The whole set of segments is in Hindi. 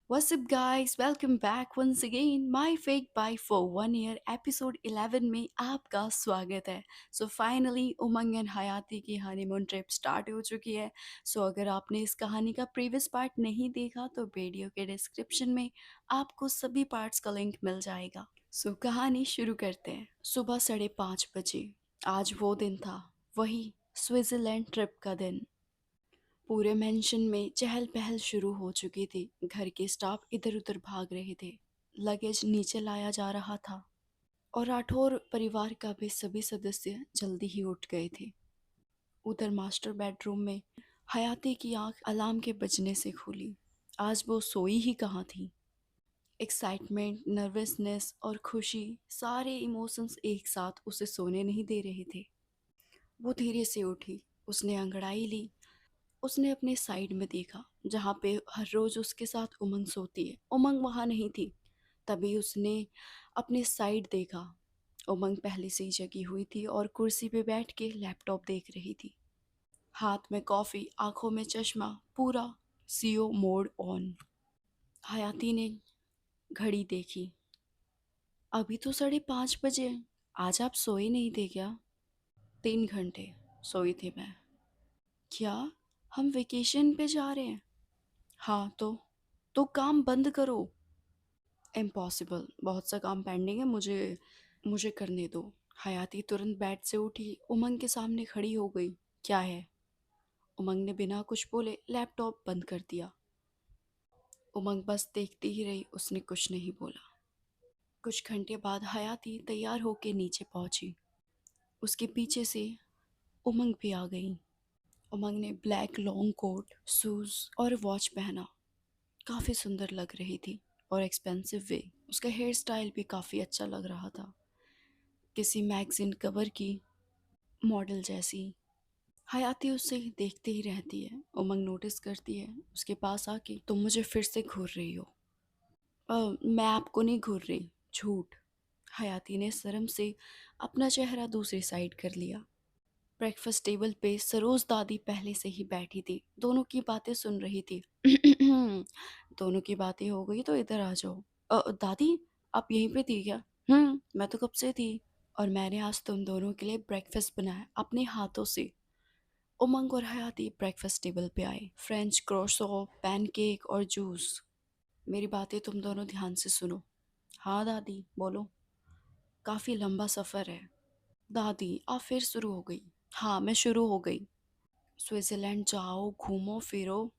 What's up guys? Welcome back once again. My fake bye for 1 year episode 11 में आपका स्वागत है। सो फाइनली उमंग एंड हयाती की हनीमून ट्रिप स्टार्ट हो चुकी है। सो अगर आपने इस कहानी का प्रीवियस पार्ट नहीं देखा तो वीडियो के डिस्क्रिप्शन में आपको सभी पार्ट्स का लिंक मिल जाएगा। सो कहानी शुरू करते हैं। सुबह 5:30 बजे। आज वो दिन था, वही स्विट्जरलैंड ट्रिप का दिन। पूरे मेंशन में चहल पहल शुरू हो चुकी थी। घर के स्टाफ इधर उधर भाग रहे थे। लगेज नीचे लाया जा रहा था और राठौर परिवार का भी सभी सदस्य जल्दी ही उठ गए थे। उधर मास्टर बेडरूम में हयाती की आंख अलार्म के बजने से खुली। आज वो सोई ही कहाँ थी। एक्साइटमेंट, नर्वसनेस और खुशी, सारे इमोशंस एक साथ उसे सोने नहीं दे रहे थे। वो धीरे से उठी। उसने अंगड़ाई ली। उसने अपने साइड में देखा जहाँ पे हर रोज उसके साथ उमंग सोती है। उमंग वहां नहीं थी। तभी उसने अपने साइड देखा। उमंग पहले से ही जगी हुई थी और कुर्सी पे बैठ के लैपटॉप देख रही थी। हाथ में कॉफी, आंखों में चश्मा, पूरा सीओ मोड ऑन। हयाती ने घड़ी देखी। अभी तो 5:30 बजे हैं। आज आप सोए नहीं थे क्या? 3 घंटे सोई थी मैं। क्या? हम वेकेशन पे जा रहे हैं? हाँ तो काम बंद करो। इम्पॉसिबल, बहुत सा काम पेंडिंग है। मुझे मुझे करने दो। हयाती तुरंत बेड से उठी, उमंग के सामने खड़ी हो गई। क्या है? उमंग ने बिना कुछ बोले लैपटॉप बंद कर दिया। उमंग बस देखती ही रही, उसने कुछ नहीं बोला। कुछ घंटे बाद हयाती तैयार होके नीचे पहुंची। उसके पीछे से उमंग भी आ गई। उमंग ने ब्लैक लॉन्ग कोट, शूज और वॉच पहना। काफी सुंदर लग रही थी और एक्सपेंसिव वे। उसका हेयर स्टाइल भी काफी अच्छा लग रहा था, किसी मैगजीन कवर की मॉडल जैसी। हयाती उसे देखते ही रहती है। उमंग नोटिस करती है उसके पास आके, तुम मुझे फिर से घूर रही हो। मैं आपको नहीं घूर रही, झूठ। हयाती ने शर्म से अपना चेहरा दूसरी साइड कर लिया। ब्रेकफास्ट टेबल पे सरोज दादी पहले से ही बैठी थी, दोनों की बातें सुन रही थी। दोनों की बातें हो गई तो इधर आ जाओ। दादी, आप यहीं पे थी क्या? मैं तो कब से थी। और मैंने आज तुम दोनों के लिए ब्रेकफास्ट बनाया अपने हाथों से। उमंग और हयाती ब्रेकफास्ट टेबल पे आए। फ्रेंच क्रोसो, पैनकेक और जूस। मेरी बातें तुम दोनों ध्यान से सुनो। हाँ दादी, बोलो। काफी लंबा सफर है। दादी, आप फिर शुरू हो गई। हाँ, मैं शुरू हो गई। स्विट्जरलैंड जाओ, घूमो फिरो,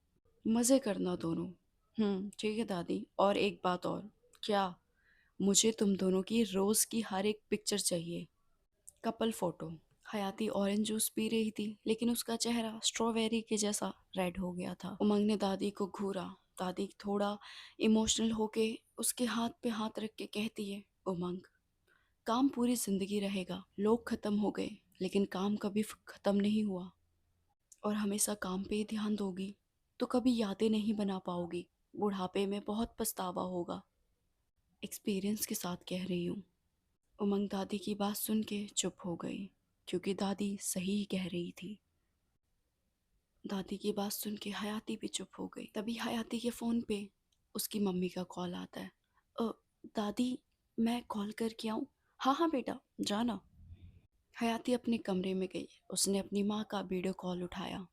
मजे करना दोनों। ठीक है दादी। और एक बात और। क्या? मुझे तुम दोनों की रोज की हर एक पिक्चर चाहिए। Couple photo. हयाती ऑरेंज जूस पी रही थी, लेकिन उसका चेहरा स्ट्रॉबेरी के जैसा रेड हो गया था। उमंग ने दादी को घूरा। दादी थोड़ा इमोशनल होके उसके हाथ पे हाथ रख के कहती है, उमंग, काम पूरी जिंदगी रहेगा। लोग खत्म हो गए, लेकिन काम कभी खत्म नहीं हुआ। और हमेशा काम पे ही ध्यान दोगी तो कभी यादें नहीं बना पाओगी। बुढ़ापे में बहुत पछतावा होगा। एक्सपीरियंस के साथ कह रही हूँ। उमंग दादी की बात सुन के चुप हो गई, क्योंकि दादी सही ही कह रही थी। दादी की बात सुन के हयाती भी चुप हो गई। तभी हयाती के फोन पे उसकी मम्मी का कॉल आता है। "अ, दादी, मैं कॉल करके आऊँ?" हाँ हाँ बेटा, जाना। हयाती अपने कमरे में गई। उसने अपनी माँ का वीडियो कॉल उठाया।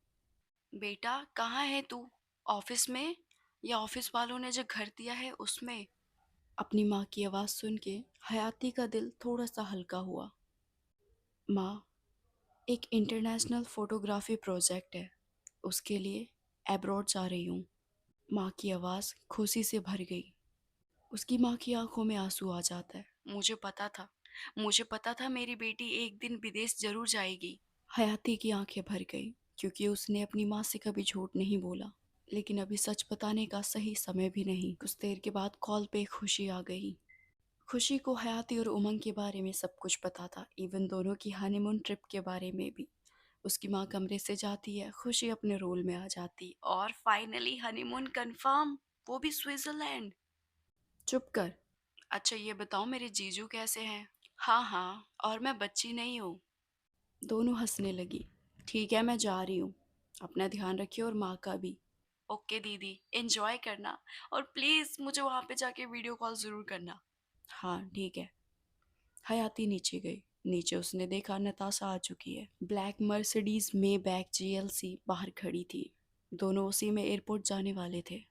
बेटा, कहाँ है तू? ऑफिस में? या ऑफिस वालों ने जो घर दिया है उसमें? अपनी माँ की आवाज़ सुन के हयाती का दिल थोड़ा सा हल्का हुआ। माँ, एक इंटरनेशनल फोटोग्राफी प्रोजेक्ट है, उसके लिए एब्रॉड जा रही हूँ। माँ की आवाज़ खुशी से भर गई। उसकी माँ की आंखों में आंसू आ जाता है। मुझे पता था मेरी बेटी एक दिन विदेश जरूर जाएगी। हयाती की आंखें भर गई, क्योंकि उसने अपनी माँ से कभी झूठ नहीं बोला। लेकिन अभी सच बताने का सही समय भी नहीं। कुछ देर के बाद कॉल पे खुशी आ गई। खुशी को हयाती और उमंग के बारे में सब कुछ पता था, इवन दोनों की हनीमून ट्रिप के बारे में भी। उसकी माँ कमरे से जाती है, खुशी अपने रोल में आ जाती और फाइनली हनीमून कंफर्म, वो भी स्विट्जरलैंड। चुप कर। अच्छा ये बताओ, मेरे जीजू कैसे हैं? हाँ हाँ, और मैं बच्ची नहीं हूँ। दोनों हंसने लगी। ठीक है, मैं जा रही हूँ। अपना ध्यान रखिए और माँ का भी। ओके दीदी, एन्जॉय करना और प्लीज़ मुझे वहाँ पे जाके वीडियो कॉल ज़रूर करना। हाँ, ठीक है। हयाती नीचे गई। नीचे उसने देखा नताशा आ चुकी है। ब्लैक मर्सिडीज मेबैक जीएलसी बाहर खड़ी थी। दोनों उसी में एयरपोर्ट जाने वाले थे।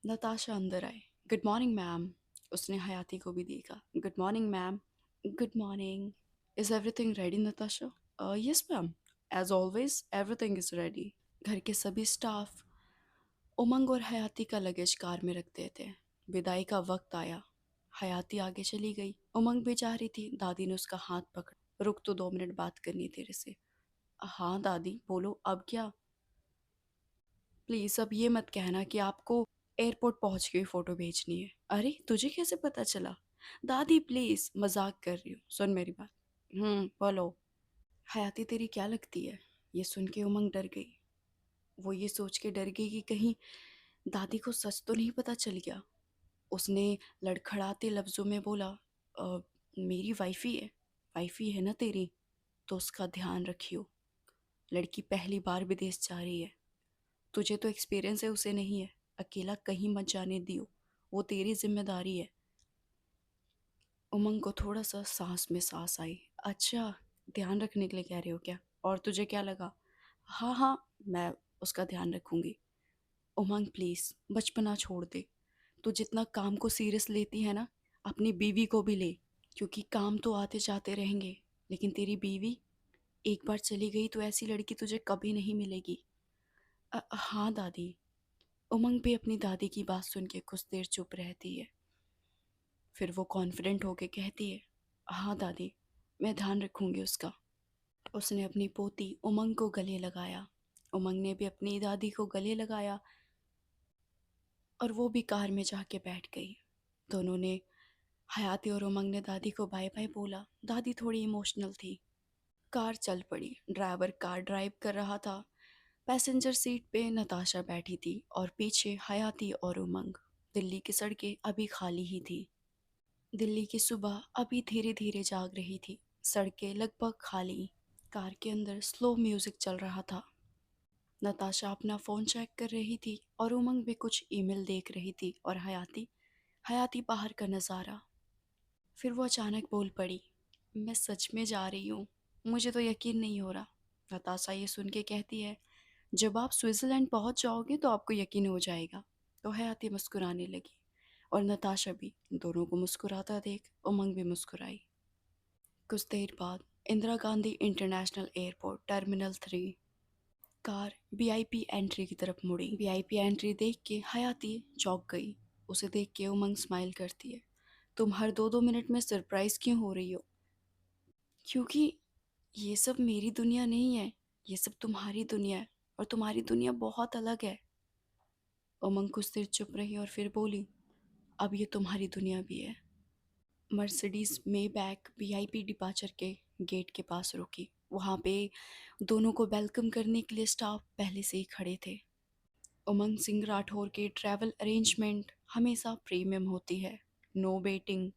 नताशा अंदर आई। Good morning ma'am. उसने हयाती को भी देखा। Good morning ma'am. Good morning. Is everything ready Natasha? Yes ma'am, as always everything is ready. घर के सभी स्टाफ उमंग और हयाती का लगेज कार में रख देते। विदाई का वक्त आया। हयाती आगे चली गई। उमंग भी जा रही थी। दादी ने उसका हाथ पकड़ा। रुक, तो 2 मिनट बात करनी है तेरे से। हाँ दादी बोलो, अब क्या? प्लीज अब ये मत कहना कि आपको एयरपोर्ट पहुंच के फोटो भेजनी है। अरे तुझे कैसे पता चला? दादी प्लीज, मजाक कर रही हूँ, सुन मेरी बात। बोलो। हयाती तेरी क्या लगती है? ये सुन के उमंग डर गई। वो ये सोच के डर गई कि कहीं दादी को सच तो नहीं पता चल गया। उसने लड़खड़ाते लफ्जों में बोला, "अ, मेरी वाइफी है। वाइफी है ना तेरी? तो उसका ध्यान रखियो। लड़की पहली बार विदेश जा रही है। तुझे तो एक्सपीरियंस है, उसे नहीं है। अकेला कहीं मत जाने दियो। वो तेरी जिम्मेदारी है।" उमंग को थोड़ा सा सांस में सांस आई। अच्छा, ध्यान रखने के लिए कह रहे हो क्या? और तुझे क्या लगा? हाँ हाँ, मैं उसका ध्यान रखूंगी। उमंग प्लीज बचपना छोड़ दे। तू जितना काम को सीरियस लेती है ना, अपनी बीवी को भी ले। क्योंकि काम तो आते जाते रहेंगे, लेकिन तेरी बीवी एक बार चली गई तो ऐसी लड़की तुझे कभी नहीं मिलेगी। हाँ दादी। उमंग भी अपनी दादी की बात सुन के कुछ देर चुप रहती है। फिर वो कॉन्फिडेंट होके कहती है, हाँ दादी, मैं ध्यान रखूंगी उसका। उसने अपनी पोती उमंग को गले लगाया। उमंग ने भी अपनी दादी को गले लगाया और वो भी कार में जाके बैठ गई। दोनों ने, हयाती और उमंग ने दादी को बाय बाय बोला। दादी थोड़ी इमोशनल थी। कार चल पड़ी। ड्राइवर कार ड्राइव कर रहा था। पैसेंजर सीट पे नताशा बैठी थी और पीछे हयाती और उमंग। दिल्ली की सड़कें अभी खाली ही थी। दिल्ली की सुबह अभी धीरे धीरे जाग रही थी। सड़कें लगभग खाली। कार के अंदर स्लो म्यूजिक चल रहा था। नताशा अपना फ़ोन चेक कर रही थी और उमंग भी कुछ ईमेल देख रही थी। और हयाती हयाती बाहर का नज़ारा। फिर वो अचानक बोल पड़ी, मैं सच में जा रही हूँ। मुझे तो यकीन नहीं हो रहा। नताशा ये सुन के कहती है, जब आप स्विट्ज़रलैंड पहुँच जाओगे तो आपको यकीन हो जाएगा। तो हयाती मुस्कुराने लगी और नताशा भी। दोनों को मुस्कुराता देख उमंग भी मुस्कुराई। कुछ देर बाद Indira Gandhi international airport, terminal 3। Car VIP entry की तरफ मुड़ी। वीआईपी एंट्री देख के हयाती चौंक गई। उसे देख के उमंग स्माइल करती है। तुम हर 2-2 मिनट में सरप्राइज क्यों हो रही हो? क्योंकि ये सब मेरी दुनिया नहीं है। ये सब तुम्हारी दुनिया है और तुम्हारी दुनिया बहुत अलग है। उमंग कुछ देर चुप रही और फिर बोली, अब ये तुम्हारी दुनिया भी है। मर्सिडीज मेबैक वीआईपी डिपार्चर के गेट के पास रुकी। वहाँ पे दोनों को वेलकम करने के लिए स्टाफ पहले से ही खड़े थे। उमंग सिंह राठौर की ट्रैवल अरेंजमेंट हमेशा प्रीमियम होती है। No waiting,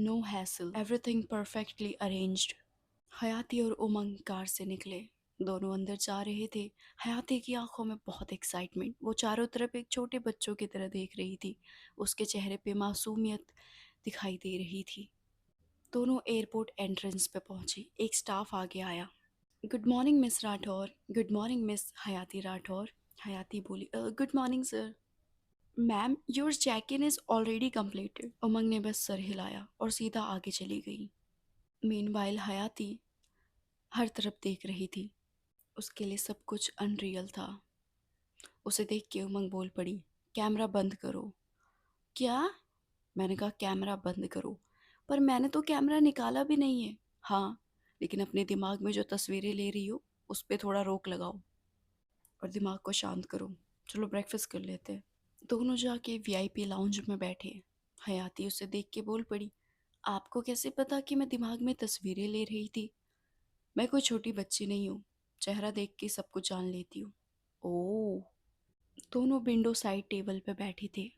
no hassle, everything perfectly arranged. Hayati और उमंग कार से निकले। दोनों अंदर जा रहे थे। हयाती की आंखों में बहुत एक्साइटमेंट। वो चारों तरफ एक छोटे बच्चों की तरह देख रही थी। उसके चेहरे पे मासूमियत दिखाई दे रही थी। दोनों एयरपोर्ट एंट्रेंस पे पहुंची। एक स्टाफ आगे आया। Good morning miss Rathore. Good morning miss Hayati Rathore. Hayati बोली, good morning sir. Ma'am, your check in is already completed. Umang ने बस सर हिलाया और सीधा आगे चली गई। मीनवाइल हयाती हर तरफ देख रही थी। उसके लिए सब कुछ अनरियल था। उसे देख के उमंग बोल पड़ी, कैमरा बंद करो। क्या? मैंने कहा कैमरा बंद करो। पर मैंने तो कैमरा निकाला भी नहीं है। हाँ, लेकिन अपने दिमाग में जो तस्वीरें ले रही हो उस पर थोड़ा रोक लगाओ और दिमाग को शांत करो। चलो ब्रेकफास्ट कर लेते हैं। दोनों जाके वीआईपी लाउंज में बैठे। हयाती उसे देख के बोल पड़ी, आपको कैसे पता कि मैं दिमाग में तस्वीरें ले रही थी? मैं कोई छोटी बच्ची नहीं हूँ। चेहरा देख के सब कुछ जान लेती हूँ। ओह। दोनों विंडो साइड टेबल पे बैठे थे।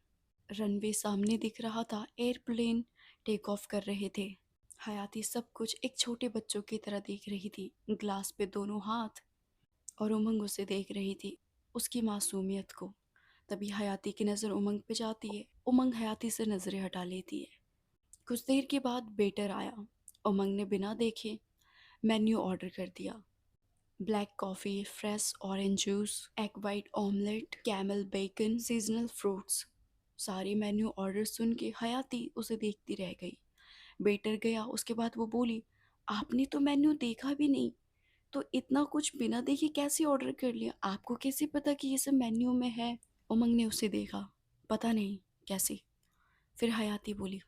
रनवे सामने दिख रहा था। एयरप्लेन टेक ऑफ कर रहे थे। हयाती सब कुछ एक छोटे बच्चों की तरह देख रही थी। ग्लास पे दोनों हाथ। और उमंग उसे देख रही थी, उसकी मासूमियत को। तभी हयाती की नज़र उमंग पे जाती है। उमंग हयाती से नज़रें हटा लेती है। कुछ देर के बाद वेटर आया। उमंग ने बिना देखे मेन्यू ऑर्डर कर दिया। Black coffee, fresh orange juice, egg white omelette, camel bacon, seasonal fruits. सारी मेन्यू ऑर्डर सुन के हयाती उसे देखती रह गई। वेटर गया, उसके बाद वो बोली, आपने तो मेन्यू देखा भी नहीं, तो इतना कुछ बिना देखे कैसे ऑर्डर कर लिया? आपको कैसे पता कि ये सब मेन्यू में है? उमंग ने उसे देखा, पता नहीं कैसे। फिर हयाती बोली,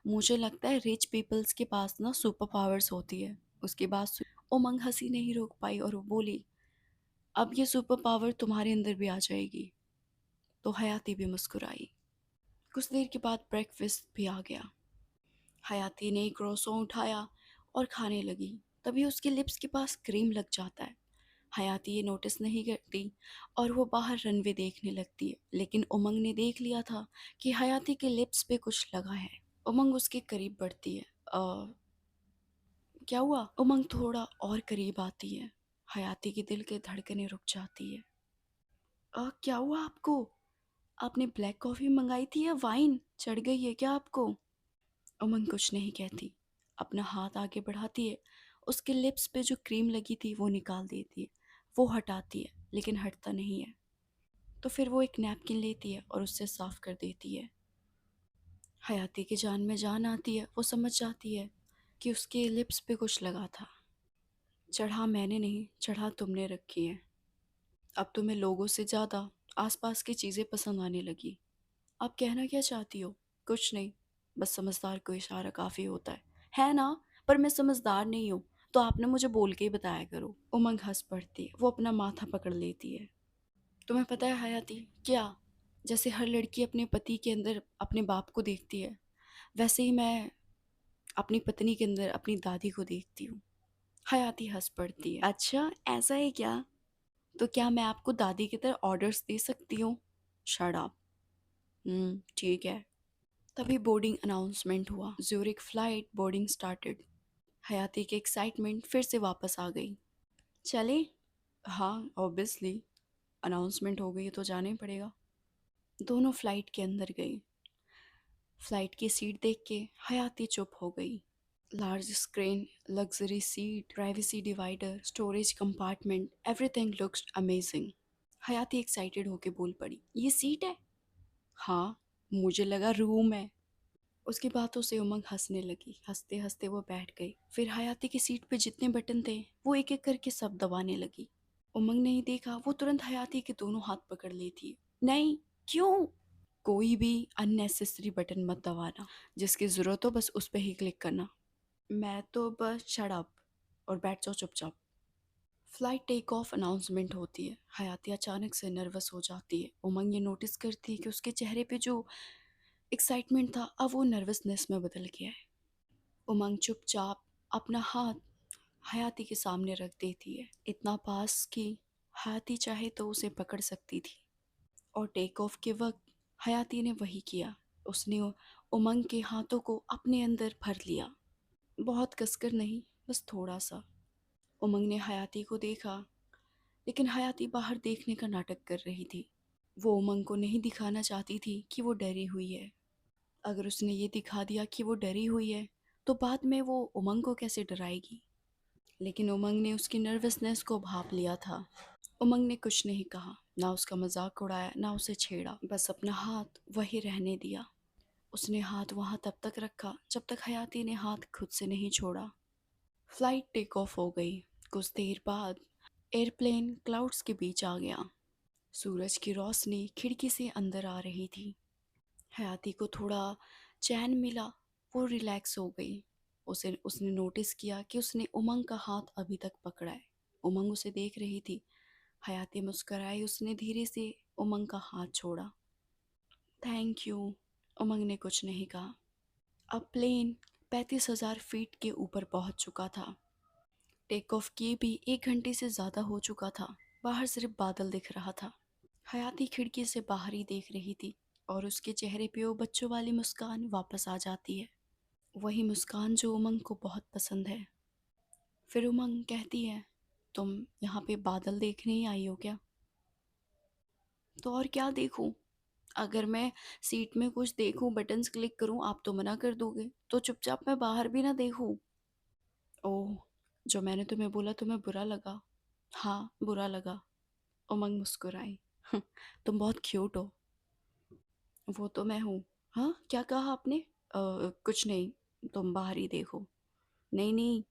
मुझे लगता है रिच पीपल्स के पास ना सुपर पावर्स होती है। उसके बाद उमंग हंसी नहीं रोक पाई और वो बोली, अब ये सुपर पावर तुम्हारे अंदर भी आ जाएगी। तो हयाती भी मुस्कुराई। कुछ देर के बाद ब्रेकफास्ट भी आ गया। हयाती ने एक क्रोसो उठाया और खाने लगी। तभी उसके लिप्स के पास क्रीम लग जाता है। हयाती ये नोटिस नहीं करती और वो बाहर रनवे देखने लगती है, लेकिन उमंग ने देख लिया था कि हयाती के लिप्स पे कुछ लगा है। उमंग उसके करीब बढ़ती है। क्या हुआ? उमंग थोड़ा और करीब आती है। हयाती के दिल के धड़कनें रुक जाती है। क्या हुआ आपको? आपने ब्लैक कॉफ़ी मंगाई थी या वाइन चढ़ गई है क्या आपको? उमंग कुछ नहीं कहती, अपना हाथ आगे बढ़ाती है। उसके लिप्स पे जो क्रीम लगी थी वो निकाल देती है। वो हटाती है लेकिन हटता नहीं है। तो फिर वो एक नैपकिन लेती है और उससे साफ कर देती है। हयाती की जान में जान आती है। वो समझ जाती है कि उसके लिप्स पे कुछ लगा था। चढ़ा मैंने नहीं, चढ़ा तुमने रखी है। अब तुम्हें लोगों से ज़्यादा आसपास की चीज़ें पसंद आने लगी। आप कहना क्या चाहती हो? कुछ नहीं, बस समझदार को इशारा काफ़ी होता है ना? पर मैं समझदार नहीं हूँ, तो आपने मुझे बोल के ही बताया करो। उमंग हंस पड़ती है। वो अपना माथा पकड़ लेती है। तुम्हें पता है हयाती, क्या जैसे हर लड़की अपने पति के अंदर अपने बाप को देखती है, वैसे ही मैं अपनी पत्नी के अंदर अपनी दादी को देखती हूँ। हयाती हंस पड़ती है। अच्छा ऐसा है क्या? तो क्या मैं आपको दादी की तरह ऑर्डर्स दे सकती हूँ? Shut up. ठीक है। तभी बोर्डिंग अनाउंसमेंट हुआ। Zurich flight boarding started. हयाती की एक्साइटमेंट फिर से वापस आ गई। चले? हाँ ऑब्वियसली, अनाउंसमेंट हो गई तो जाना ही पड़ेगा। दोनों फ्लाइट के अंदर गई। फ्लाइट की सीट देख के हयाती चुप हो गई। Large screen, luxury seat, privacy divider, storage compartment, everything looks amazing. हयाती एक्साइटेड होके बोल पड़ी, ये सीट है? हाँ, मुझे लगा रूम है। उसकी बातों से उमंग हंसने लगी। हंसते हंसते वो बैठ गई। फिर हयाती की सीट पे जितने बटन थे वो एक एक करके सब दबाने लगी। उमंग ने ही देखा, वो तुरंत हयाती के दोनों हाथ पकड़ लेती है। नहीं, क्यों? कोई भी अननेसेसरी बटन मत दबाना। जिसकी ज़रूरत हो बस उस पर ही क्लिक करना। मैं तो बस शट अप और बैठ जाओ चुपचाप। फ्लाइट टेक ऑफ अनाउंसमेंट होती है। हयाती अचानक से नर्वस हो जाती है। उमंग ये नोटिस करती है कि उसके चेहरे पे जो एक्साइटमेंट था अब वो नर्वसनेस में बदल गया है। उमंग चुपचाप अपना हाथ हयाती के सामने रख देती है, इतना पास कि हयाती चाहे तो उसे पकड़ सकती थी। और टेक ऑफ के वक्त हयाती ने वही किया। उसने उमंग के हाथों को अपने अंदर भर लिया। बहुत कसकर नहीं, बस थोड़ा सा। उमंग ने हयाती को देखा, लेकिन हयाती बाहर देखने का नाटक कर रही थी। वो उमंग को नहीं दिखाना चाहती थी कि वो डरी हुई है। अगर उसने ये दिखा दिया कि वो डरी हुई है तो बाद में वो उमंग को कैसे डराएगी? लेकिन उमंग ने उसकी नर्वसनेस को भांप लिया था। उमंग ने कुछ नहीं कहा, ना उसका मजाक उड़ाया ना उसे छेड़ा, बस अपना हाथ वही रहने दिया। उसने हाथ वहां तब तक रखा जब तक हयाती ने हाथ खुद से नहीं छोड़ा। फ्लाइट टेक ऑफ हो गई। कुछ देर बाद एयरप्लेन क्लाउड्स के बीच आ गया। सूरज की रोशनी खिड़की से अंदर आ रही थी। हयाती को थोड़ा चैन मिला। वो रिलैक्स हो गई। उसे उसने नोटिस किया कि उसने उमंग का हाथ अभी तक पकड़ा है। उमंग उसे देख रही थी। हयाती मुस्कुराई। उसने धीरे से उमंग का हाथ छोड़ा। Thank you. उमंग ने कुछ नहीं कहा। अब प्लेन 35,000 फीट के ऊपर पहुंच चुका था। टेक ऑफ किए भी 1 घंटे से ज़्यादा हो चुका था। बाहर सिर्फ बादल दिख रहा था। हयाती खिड़की से बाहर ही देख रही थी और उसके चेहरे पे वो बच्चों वाली मुस्कान वापस आ जाती है। वही मुस्कान जो उमंग को बहुत पसंद है। फिर उमंग कहती है, तुम यहाँ पे बादल देखने ही आई हो क्या? तो और क्या देखूं? अगर मैं सीट में कुछ देखूं, बटन्स क्लिक करूं, आप तो मना कर दोगे, तो चुपचाप मैं बाहर भी ना देखूं? ओह, जो मैंने तुम्हें बोला तुम्हें बुरा लगा? हाँ, बुरा लगा। उमंग मुस्कुराई। तुम बहुत क्यूट हो। वो तो मैं हूँ। हाँ, क्या कहा आपने? कुछ नहीं, तुम बाहर ही देखो। नहीं नहीं।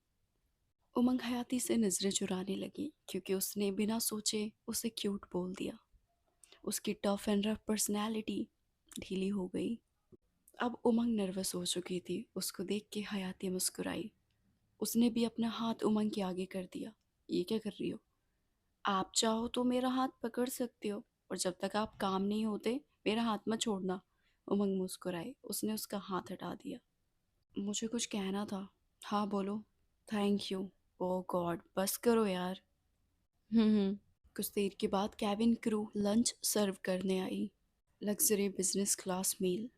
उमंग हयाती से नजरें चुराने लगी क्योंकि उसने बिना सोचे उसे क्यूट बोल दिया। उसकी टफ एंड रफ पर्सनैलिटी ढीली हो गई। अब उमंग नर्वस हो चुकी थी। उसको देख के हयाती मुस्कुराई। उसने भी अपना हाथ उमंग के आगे कर दिया। ये क्या कर रही हो? आप चाहो तो मेरा हाथ पकड़ सकते हो, और जब तक आप काम नहीं होते मेरा हाथ मत छोड़ना। उमंग मुस्कुराए। उसने उसका हाथ हटा दिया। मुझे कुछ कहना था। हाँ बोलो। Thank you. ओ गॉड, बस करो यार। हम्म। कुछ देर के बाद कैबिन क्रू लंच सर्व करने आई। लग्जरी बिजनेस क्लास मील।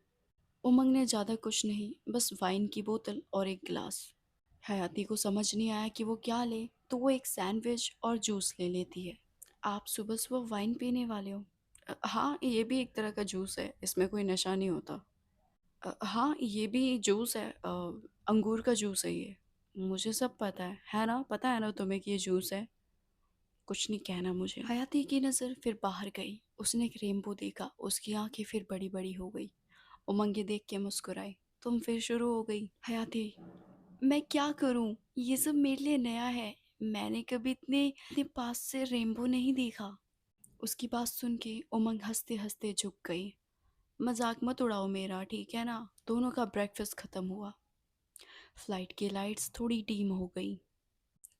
उमंग ने ज़्यादा कुछ नहीं, बस वाइन की बोतल और एक गिलास। हयाती को समझ नहीं आया कि वो क्या ले, तो वो एक सैंडविच और जूस ले लेती है। आप सुबह सुबह वाइन पीने वाले हो? हाँ, ये भी एक तरह का जूस है, इसमें कोई नशा नहीं होता। हाँ, ये भी जूस है, अंगूर का जूस है ये। मुझे सब पता है ना? पता है ना तुम्हें कि ये जूस है? कुछ नहीं कहना मुझे। हयाती की नज़र फिर बाहर गई। उसने एक रेनबो देखा। उसकी आंखें फिर बड़ी बड़ी हो गई। उमंग ये देख के मुस्कुराई। तुम फिर शुरू हो गई। हयाती, मैं क्या करूं? ये सब मेरे लिए नया है। मैंने कभी इतने इतने पास से रेनबो नहीं देखा। उसकी बात सुन के उमंग हंसते हंसते झुक गई। मजाक मत उड़ाओ मेरा, ठीक है ना? दोनों का ब्रेकफास्ट खत्म हुआ। फ्लाइट की लाइट्स थोड़ी डीम हो गई।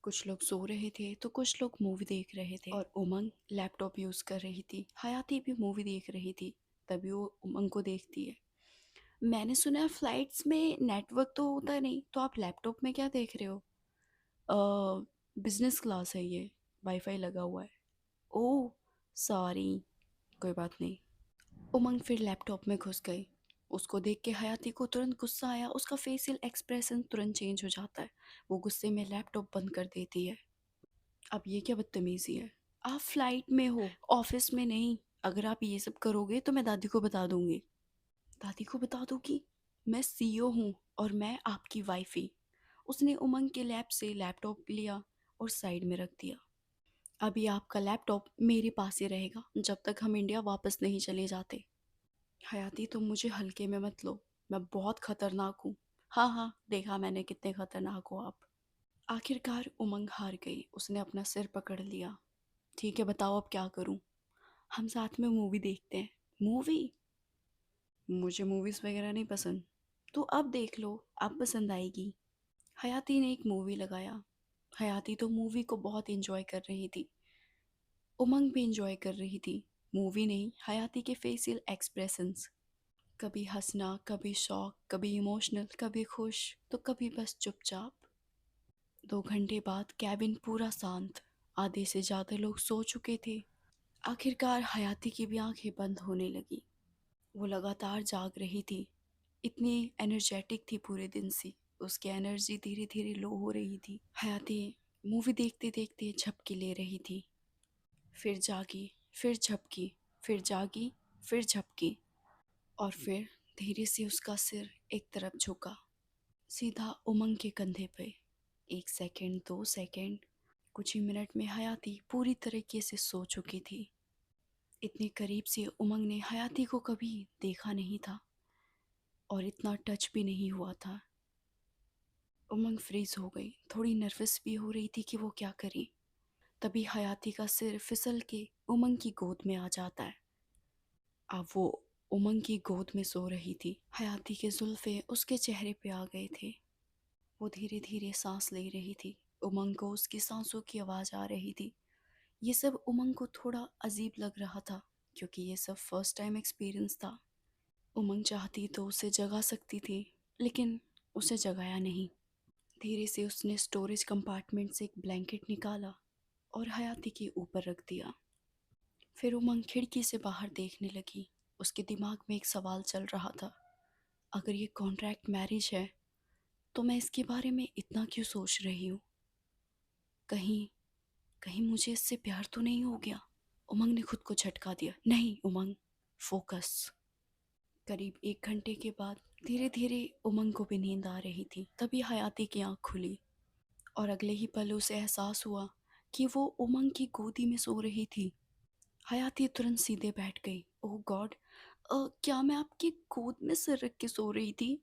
कुछ लोग सो रहे थे तो कुछ लोग मूवी देख रहे थे, और उमंग लैपटॉप यूज कर रही थी। हयाती भी मूवी देख रही थी। तभी वो उमंग को देखती है। मैंने सुना है फ्लाइट्स में नेटवर्क तो होता नहीं, तो आप लैपटॉप में क्या देख रहे हो? बिजनेस क्लास है ये, वाईफाई लगा हुआ है। ओह, सॉरी। कोई बात नहीं। उमंग फिर लैपटॉप में घुस गई। उसको देख के हयाती को तुरंत गुस्सा आया। उसका फेशियल एक्सप्रेशन तुरंत चेंज हो जाता है। वो गुस्से में लैपटॉप बंद कर देती है। अब ये क्या बदतमीजी है? आप फ्लाइट में हो, ऑफिस में नहीं। अगर आप ये सब करोगे तो मैं दादी को बता दूंगी। दादी को बता दूंगी? मैं सीईओ हूँ, और मैं आपकी वाइफी। उसने उमंग के लैब से लैपटॉप लिया और साइड में रख दिया। अभी आपका लैपटॉप मेरे पास ही रहेगा जब तक हम इंडिया वापस नहीं चले जाते। हयाती, तुम मुझे हल्के में मत लो। मैं बहुत खतरनाक हूँ। हाँ हाँ, देखा मैंने कितने खतरनाक हो आप। आखिरकार उमंग हार गई। उसने अपना सिर पकड़ लिया। ठीक है, बताओ अब क्या करूं? हम साथ में मूवी देखते हैं। मूवी? मुझे मूवीज वगैरह नहीं पसंद। तो अब देख लो, अब पसंद आएगी। हयाती ने एक मूवी लगाया। हयाती तो मूवी को बहुत एंजॉय कर रही थी। उमंग भी एंजॉय कर रही थी। मूवी नहीं, हयाती के फेशियल एक्सप्रेशंस। कभी हंसना, कभी शौक, कभी इमोशनल, कभी खुश, तो कभी बस चुपचाप। 2 घंटे बाद कैबिन पूरा शांत। आधे से ज्यादा लोग सो चुके थे। आखिरकार हयाती की भी आंखें बंद होने लगी। वो लगातार जाग रही थी। इतनी एनर्जेटिक थी पूरे दिन से। उसकी एनर्जी धीरे धीरे लो हो रही थी। हयाती मूवी देखते देखते झपकी ले रही थी। फिर जागी, फिर झपकी, फिर जागी, फिर झपकी, और फिर धीरे से उसका सिर एक तरफ झुका, सीधा उमंग के कंधे पे। 1 सेकंड, 2 सेकंड, कुछ ही मिनट में हयाती पूरी तरीके से सो चुकी थी। इतने करीब से उमंग ने हयाती को कभी देखा नहीं था, और इतना टच भी नहीं हुआ था। उमंग फ्रीज हो गई। थोड़ी नर्वस भी हो रही थी कि वो क्या करे। तभी हयाती का सिर फिसल के उमंग की गोद में आ जाता है। अब वो उमंग की गोद में सो रही थी। हयाती के जुल्फे उसके चेहरे पे आ गए थे। वो धीरे धीरे सांस ले रही थी। उमंग को उसकी सांसों की आवाज आ रही थी। ये सब उमंग को थोड़ा अजीब लग रहा था, क्योंकि ये सब फर्स्ट टाइम एक्सपीरियंस था। उमंग चाहती तो उसे जगा सकती थी, लेकिन उसे जगाया नहीं। धीरे से उसने स्टोरेज कंपार्टमेंट से एक ब्लैंकेट निकाला और हयाती के ऊपर रख दिया। फिर उमंग खिड़की से बाहर देखने लगी। उसके दिमाग में एक सवाल चल रहा था। अगर ये कॉन्ट्रैक्ट मैरिज है, तो मैं इसके बारे में इतना क्यों सोच रही हूँ? कहीं कहीं मुझे इससे प्यार तो नहीं हो गया? उमंग ने खुद को झटका दिया। नहीं उमंग, फोकस। करीब 1 घंटे के बाद धीरे धीरे उमंग को भी नींद आ रही थी। तभी हयाती की आंख खुली और अगले ही पल उसे एहसास हुआ कि वो उमंग की गोदी में सो रही थी। हयाती तुरंत सीधे बैठ गई। ओह गॉड, क्या मैं आपकी गोद में सिर रख के सो रही थी?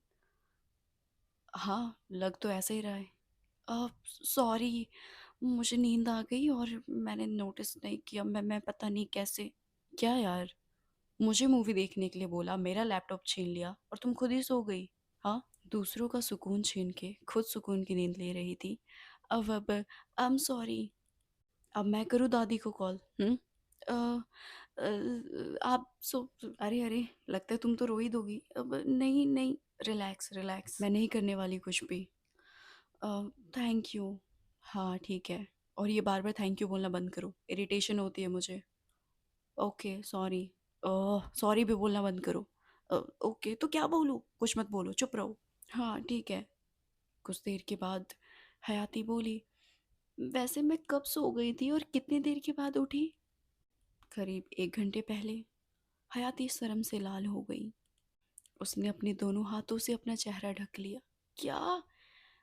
हाँ, लग तो ऐसा ही रहा है। सॉरी, मुझे नींद आ गई और मैंने नोटिस नहीं किया। मैं पता नहीं कैसे। क्या यार, मुझे मूवी देखने के लिए बोला, मेरा लैपटॉप छीन लिया और तुम खुद ही सो गई। हाँ, दूसरों का सुकून छीन के खुद सुकून की नींद ले रही थी। अब आई एम सॉरी। अब मैं करूँ दादी को कॉल? आप सो, अरे अरे, लगता है तुम तो रो ही दोगी। अब नहीं नहीं, रिलैक्स रिलैक्स, मैं नहीं करने वाली कुछ भी। Thank you. हाँ ठीक है। और ये बार बार थैंक यू बोलना बंद करो, इरिटेशन होती है मुझे। Okay sorry. ओह, सॉरी भी बोलना बंद करो। ओके तो क्या बोलूँ? कुछ मत बोलो, चुप रहो। हाँ ठीक है। कुछ देर के बाद हयाती बोली, वैसे मैं कब सो गई थी और कितनी देर के बाद उठी? करीब 1 घंटे पहले। हयाती शर्म से लाल हो गई। उसने अपने दोनों हाथों से अपना चेहरा ढक लिया। क्या?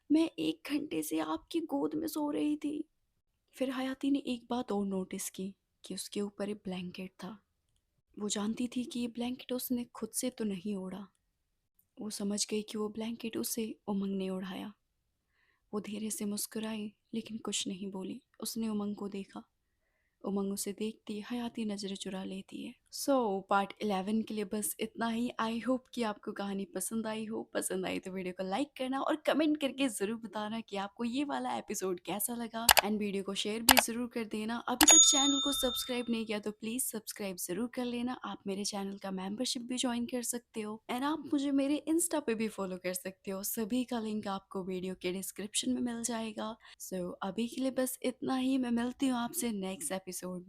मैं 1 घंटे से आपकी गोद में सो रही थी? फिर हयाती ने एक बात और नोटिस की कि उसके ऊपर एक ब्लैंकेट था। वो जानती थी कि ये ब्लैंकेट उसने खुद से तो नहीं ओढ़ा। वो समझ गई कि वो ब्लैंकेट उसे उमंग ने ओढ़ाया। वो धीरे से मुस्कुराई लेकिन कुछ नहीं बोली। उसने उमंग को देखा। उमंग उसे देखती हयाती नजरें चुरा लेती है। सो पार्ट 11 के लिए बस इतना ही। आई होप कि आपको कहानी पसंद आई हो। पसंद आई तो वीडियो को लाइक करना और कमेंट करके ज़रूर बताना कि आपको ये वाला एपिसोड कैसा लगा। एंड वीडियो को शेयर भी ज़रूर कर देना। अभी तक चैनल को सब्सक्राइब नहीं किया तो प्लीज़ सब्सक्राइब ज़रूर कर लेना। आप मेरे चैनल का मेंबरशिप भी ज्वाइन कर सकते हो एंड आप मुझे मेरे इंस्टा पे भी फॉलो कर सकते हो। सभी का लिंक आपको वीडियो के डिस्क्रिप्शन में मिल जाएगा। सो अभी के लिए बस इतना ही। मैं मिलती हूँ आपसे नेक्स्ट एपिसोड में।